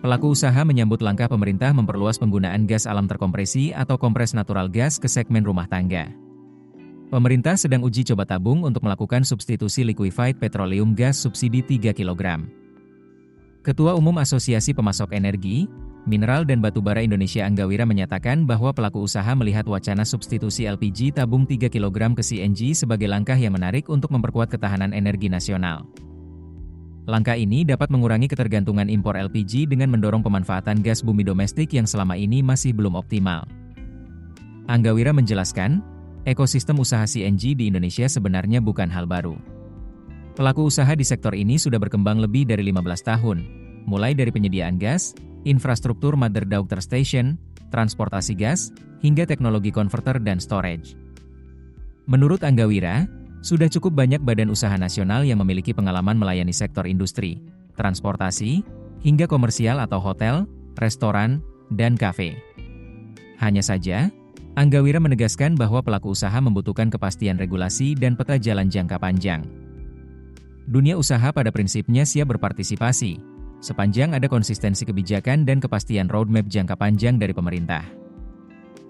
Pelaku usaha menyambut langkah pemerintah memperluas penggunaan gas alam terkompresi atau kompres natural gas ke segmen rumah tangga. Pemerintah sedang uji coba tabung untuk melakukan substitusi liquefied petroleum gas subsidi 3 kg. Ketua Umum Asosiasi Pemasok Energi, Mineral dan Batubara Indonesia Anggawira menyatakan bahwa pelaku usaha melihat wacana substitusi LPG tabung 3 kg ke CNG sebagai langkah yang menarik untuk memperkuat ketahanan energi nasional. Langkah ini dapat mengurangi ketergantungan impor LPG dengan mendorong pemanfaatan gas bumi domestik yang selama ini masih belum optimal. Anggawira menjelaskan, ekosistem usaha CNG di Indonesia sebenarnya bukan hal baru. Pelaku usaha di sektor ini sudah berkembang lebih dari 15 tahun, mulai dari penyediaan gas, infrastruktur mother daughter station, transportasi gas, hingga teknologi konverter dan storage. Menurut Anggawira, sudah cukup banyak badan usaha nasional yang memiliki pengalaman melayani sektor industri, transportasi, hingga komersial atau hotel, restoran, dan kafe. Hanya saja, Anggawira menegaskan bahwa pelaku usaha membutuhkan kepastian regulasi dan peta jalan jangka panjang. Dunia usaha pada prinsipnya siap berpartisipasi, sepanjang ada konsistensi kebijakan dan kepastian roadmap jangka panjang dari pemerintah.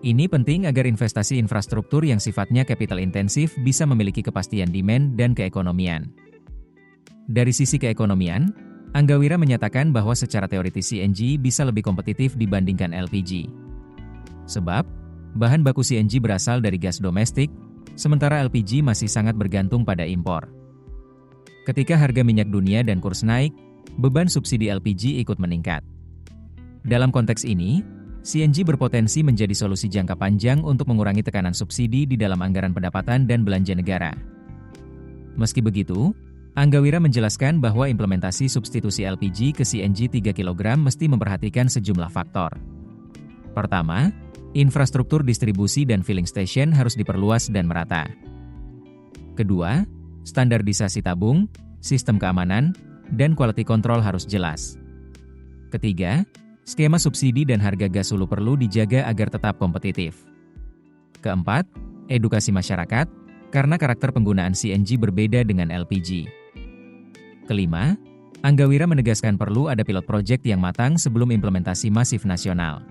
Ini penting agar investasi infrastruktur yang sifatnya capital intensif bisa memiliki kepastian demand dan keekonomian. Dari sisi keekonomian, Anggawira menyatakan bahwa secara teoritis CNG bisa lebih kompetitif dibandingkan LPG. Sebab, bahan baku CNG berasal dari gas domestik, sementara LPG masih sangat bergantung pada impor. Ketika harga minyak dunia dan kurs naik, beban subsidi LPG ikut meningkat. Dalam konteks ini, CNG berpotensi menjadi solusi jangka panjang untuk mengurangi tekanan subsidi di dalam anggaran pendapatan dan belanja negara. Meski begitu, Anggawira menjelaskan bahwa implementasi substitusi LPG ke CNG 3 kg mesti memperhatikan sejumlah faktor. Pertama, infrastruktur distribusi dan filling station harus diperluas dan merata. Kedua, standarisasi tabung, sistem keamanan, dan quality control harus jelas. Ketiga, skema subsidi dan harga gas hulu perlu dijaga agar tetap kompetitif. Keempat, edukasi masyarakat, karena karakter penggunaan CNG berbeda dengan LPG. Kelima, Anggawira menegaskan perlu ada pilot project yang matang sebelum implementasi masif nasional.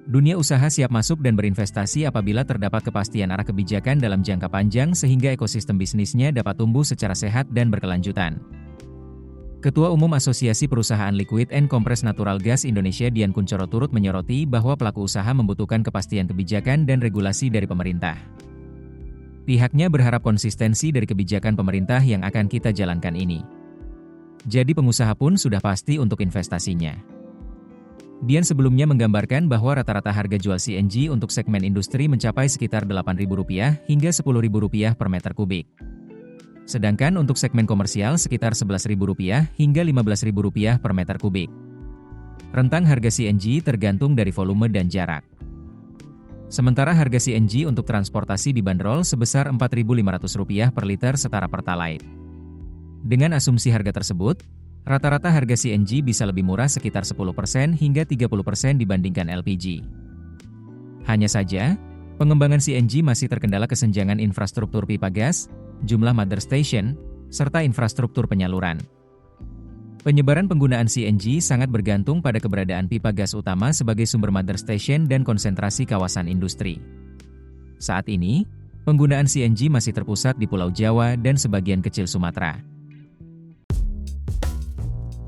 Dunia usaha siap masuk dan berinvestasi apabila terdapat kepastian arah kebijakan dalam jangka panjang sehingga ekosistem bisnisnya dapat tumbuh secara sehat dan berkelanjutan. Ketua Umum Asosiasi Perusahaan Liquid and Compressed Natural Gas Indonesia Dian Kunchoro turut menyoroti bahwa pelaku usaha membutuhkan kepastian kebijakan dan regulasi dari pemerintah. Pihaknya berharap konsistensi dari kebijakan pemerintah yang akan kita jalankan ini. Jadi pengusaha pun sudah pasti untuk investasinya. Dian sebelumnya menggambarkan bahwa rata-rata harga jual CNG untuk segmen industri mencapai sekitar Rp8.000 hingga Rp10.000 per meter kubik. Sedangkan untuk segmen komersial sekitar Rp11.000 hingga Rp15.000 per meter kubik. Rentang harga CNG tergantung dari volume dan jarak. Sementara harga CNG untuk transportasi dibanderol sebesar Rp4.500 per liter setara Pertalite. Dengan asumsi harga tersebut, rata-rata harga CNG bisa lebih murah sekitar 10% hingga 30% dibandingkan LPG. Hanya saja, pengembangan CNG masih terkendala kesenjangan infrastruktur pipa gas, jumlah mother station, serta infrastruktur penyaluran. Penyebaran penggunaan CNG sangat bergantung pada keberadaan pipa gas utama sebagai sumber mother station dan konsentrasi kawasan industri. Saat ini, penggunaan CNG masih terpusat di Pulau Jawa dan sebagian kecil Sumatera.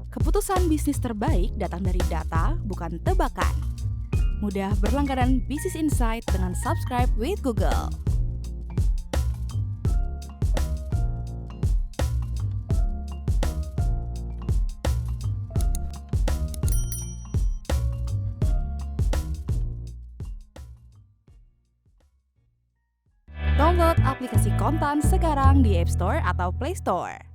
Keputusan bisnis terbaik datang dari data, bukan tebakan. Mudah berlangganan Business Insight dengan subscribe with Google. Download aplikasi Kontan sekarang di App Store atau Play Store.